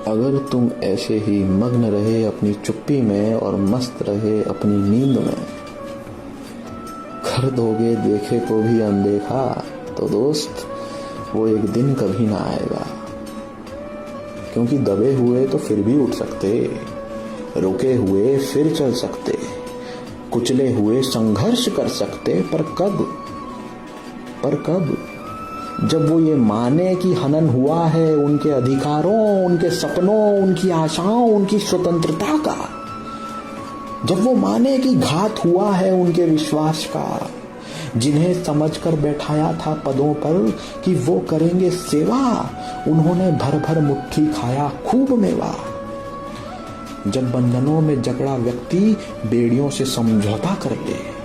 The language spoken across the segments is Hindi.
अगर तुम ऐसे ही मग्न रहे अपनी चुप्पी में और मस्त रहे अपनी नींद में, कर दोगे देखे को भी अनदेखा, तो दोस्त वो एक दिन कभी ना आएगा। क्योंकि दबे हुए तो फिर भी उठ सकते, रुके हुए फिर चल सकते, कुचले हुए संघर्ष कर सकते, पर कब? जब वो ये माने कि हनन हुआ है उनके अधिकारों, उनके सपनों, उनकी आशाओं, उनकी स्वतंत्रता का। जब वो माने कि घात हुआ है उनके विश्वास का, जिन्हें समझकर बैठाया था पदों पर कि वो करेंगे सेवा, उन्होंने भर भर मुट्ठी खाया खूब मेवा। जब बंधनों में जकड़ा व्यक्ति बेड़ियों से समझौता कर ले,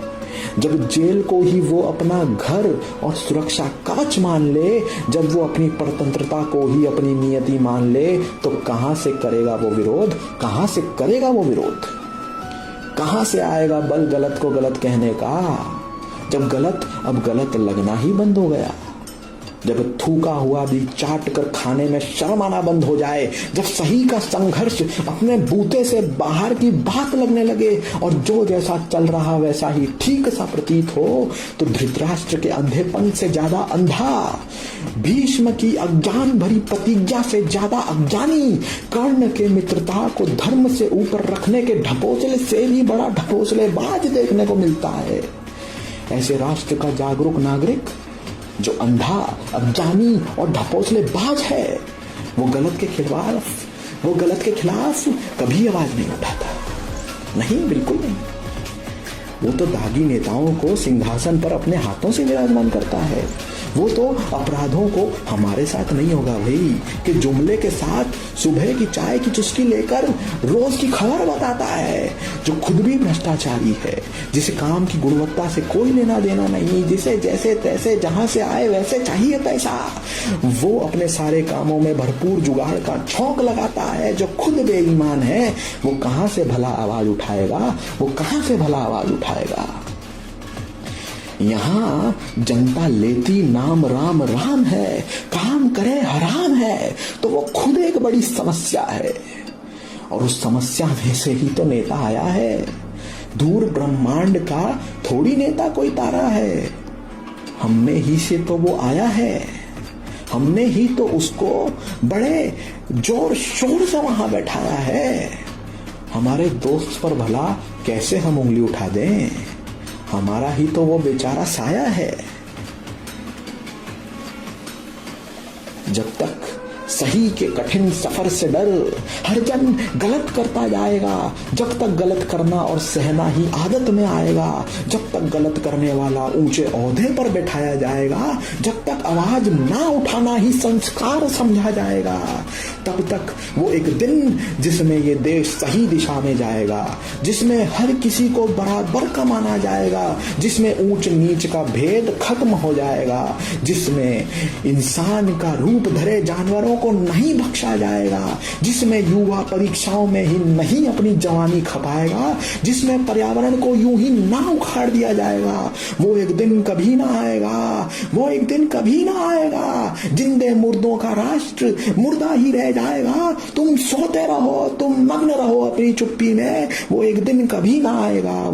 जब जेल को ही वो अपना घर और सुरक्षा कवच मान ले, जब वो अपनी परतंत्रता को ही अपनी नियति मान ले, तो कहां से करेगा वो विरोध? कहां से करेगा वो विरोध? कहां से आएगा बल गलत को गलत कहने का, जब गलत अब गलत लगना ही बंद हो गया? जब थूका हुआ भी चाट कर खाने में शर्म आना बंद हो जाए, जब सही का संघर्ष अपने बूते से बाहर की बात लगने लगे और जो जैसा चल रहा वैसा ही ठीक सा प्रतीत हो, तो धृतराष्ट्र के अंधेपन से ज्यादा अंधा, भीष्म की अज्ञान भरी प्रतिज्ञा से ज्यादा अज्ञानी, कर्ण के मित्रता को धर्म से ऊपर रखने के ढपोसले से भी बड़ा ढपोसलेबाज देखने को मिलता है। ऐसे राष्ट्र का जागरूक नागरिक जो अंधा, अज्ञानी और ढपोसलेबाज है, वो गलत के खिलाफ कभी आवाज नहीं उठाता। नहीं, बिल्कुल नहीं। वो तो दागी नेताओं को सिंहासन पर अपने हाथों से विराजमान करता है। वो तो अपराधों को हमारे साथ नहीं होगा भाई कि जुमले के साथ सुबह की चाय की चुस्की लेकर रोज की खबर बताता है, जो खुद भी भ्रष्टाचारी है, जिसे काम की गुणवत्ता से कोई लेना देना नहीं, जिसे जैसे तैसे जहां से आए वैसे चाहिए पैसा। वो अपने सारे कामों में भरपूर जुगाड़ का छौंक लगाता है। जो खुद बेईमान है वो कहां से भला आवाज उठाएगा? यहाँ जनता लेती नाम राम राम है, काम करे हराम है, तो वो खुद एक बड़ी समस्या है। और उस समस्या में से ही तो नेता आया है। दूर ब्रह्मांड का थोड़ी नेता कोई तारा है, हमने ही से तो वो आया है। हमने ही तो उसको बड़े जोर शोर से वहां बैठाया है। हमारे दोस्त पर भला कैसे हम उंगली उठा दें? हमारा ही तो वो बेचारा साया है। जब तक सही के कठिन सफर से डर हर जन गलत करता जाएगा, जब तक गलत करना और सहना ही आदत में आएगा, जब तक गलत करने वाला ऊंचे ओहदे पर बैठाया जाएगा, जब तक आवाज ना उठाना ही संस्कार समझा जाएगा, तब तक वो एक दिन जिसमें ये देश सही दिशा में जाएगा, जिसमें हर किसी को बराबर का माना जाएगा, जिसमें ऊंच नीच का भेद खत्म हो जाएगा, जिसमें इंसान का रूप धरे जानवरों को नहीं बख्शा जाएगा, जिसमें युवा परीक्षाओं में ही नहीं अपनी जवानी खपाएगा, जिसमें पर्यावरण को यूं ही ना उखाड़ दिया जाएगा, वो एक दिन कभी ना आएगा। जिंदे मुर्दों का राष्ट्र मुर्दा ही रह जाएगा। तुम सोते रहो, तुम मग्न रहो अपनी चुप्पी में, वो एक दिन कभी ना आएगा।